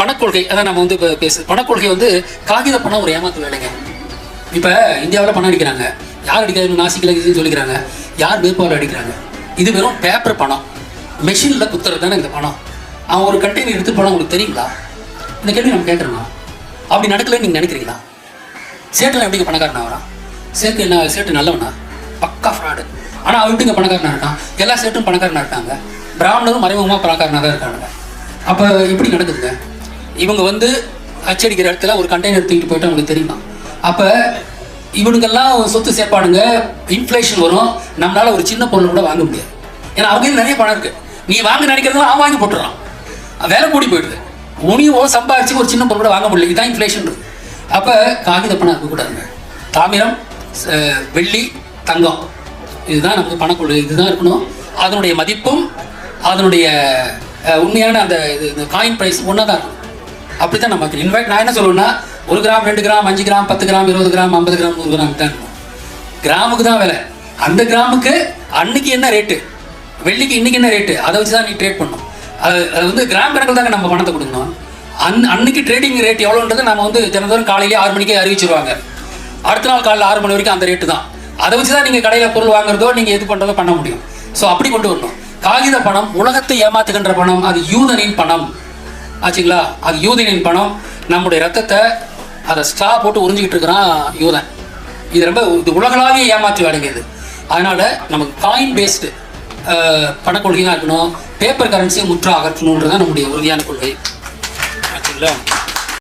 பணக்கொள்கை அதான் நம்ம வந்து இப்போ பணக்கொள்கை வந்து காகித பணம் ஒரு ஏமாத்து வேலைங்க. இப்போ இந்தியாவில் பணம் அடிக்கிறாங்க, யார் அடிக்கிறாங்க? நாசிக்கில் இதுன்னு சொல்லிக்கிறாங்க, யார் மேற்பார்வை அடிக்கிறாங்க. இது வெறும் பேப்பர் பணம், மெஷினில் குத்துறது தானே இந்த பணம். அவன் ஒரு கண்டெய்னர் எடுத்து போனால் உங்களுக்கு தெரியுங்களா? இந்த கேள்வி நம்ம கேட்குறோம். அப்படி நடக்கலன்னு நீங்கள் நினைக்கிறீங்களா? சேட்டெல்லாம் எப்படிங்க பணக்காரனா வரான்? சேட்டு நல்லவனா? பக்கா ஃப்ராடு. ஆனால் அவன் எப்படிங்க பணக்காரனாக இருக்கான்? எல்லா சேட்டும் பணக்காரனாக இருக்காங்க, பிராமணரும் மறைமுகமாக பணக்காரனாக தான் இருக்காங்க. அப்போ இப்படி நடக்குதுங்க. இவங்க வந்து அச்சடிக்கிற இடத்துல ஒரு கண்டெய்னர் தூக்கிட்டு போயிட்டு அவங்களுக்கு தெரியுமா? அப்போ இவனுக்கெல்லாம் சொத்து சேர்ப்பாடுங்க, இன்ஃப்ளேஷன் வரும், நம்மளால ஒரு சின்ன பொருள் கூட வாங்க முடியாது. ஏன்னா அவங்க நிறைய பணம் இருக்குது, நீ வாங்க நினைக்கிறதுலாம் அவன் வாங்கி போட்டுறான், வேலை கூடி போயிடுது, உனியோ சம்பாரிச்சு ஒரு சின்ன பொருள் கூட வாங்க முடியல. இதுதான் இன்ஃப்ளேஷன் இருக்குது. அப்போ காகித பணம் இருக்கக்கூடாதுங்க. தாமிரம், வெள்ளி, தங்கம், இதுதான் நமக்கு பணக்கொள்கை. இதுதான் இருக்கணும். அதனுடைய மதிப்பும் அதனுடைய உண்மையான அந்த இது காயின் ப்ரைஸ் ஒன்றா தான் இருக்கும். அப்படி தான் நமக்கு. இன்ஃபேக்ட் நான் என்ன சொல்லுவேன்னா, 1 gram 2 gram 5 gram 10 gram 20 gram 50 gram 100 gram தான் இருக்கும். கிராமுக்கு தான் விலை. அந்த கிராமுக்கு அன்னைக்கு என்ன ரேட்டு, வெள்ளிக்கு இன்னைக்கு என்ன ரேட்டு, அதை வச்சு தான் நீ ட்ரேட் பண்ணணும். அது வந்து கிராம் கணக்கில் தாங்க நம்ம பணத்தை கொடுக்கணும். அன்னைக்கு ட்ரேடிங் ரேட் எவ்வளோன்றது நம்ம வந்து தினந்தோறும் காலையிலே 6 மணிக்கே அறிவிச்சிருவாங்க. அடுத்த நாள் காலையில் 6 மணி வரைக்கும் அந்த ரேட்டு தான். அதை வச்சு தான் நீங்கள் கடையில் பொருள் வாங்குறதோ நீங்கள் எது பண்ணுறதோ பண்ண முடியும். ஸோ அப்படி கொண்டு வரணும். காகித பணம் உலகத்தை ஏமாத்துகின்ற பணம். அது யூதனின் பணம் ஆச்சுங்களா? அது யூதனின் பணம். நம்முடைய ரத்தத்தை அதை ஸ்ட்ரா போட்டு உறிஞ்சிக்கிட்டு இருக்கிறான் யூதன். இது ரொம்ப இது உலகளாவிய ஏமாற்றி வேலைங்கிறது. அதனால் நமக்கு காயின் பேஸ்டு பணக்கொள்கை தான் இருக்கணும். பேப்பர் கரன்சியை முற்றாக அகற்றணுன்றது தான் நம்முடைய உறுதியான கொள்கை ஆச்சுங்களா?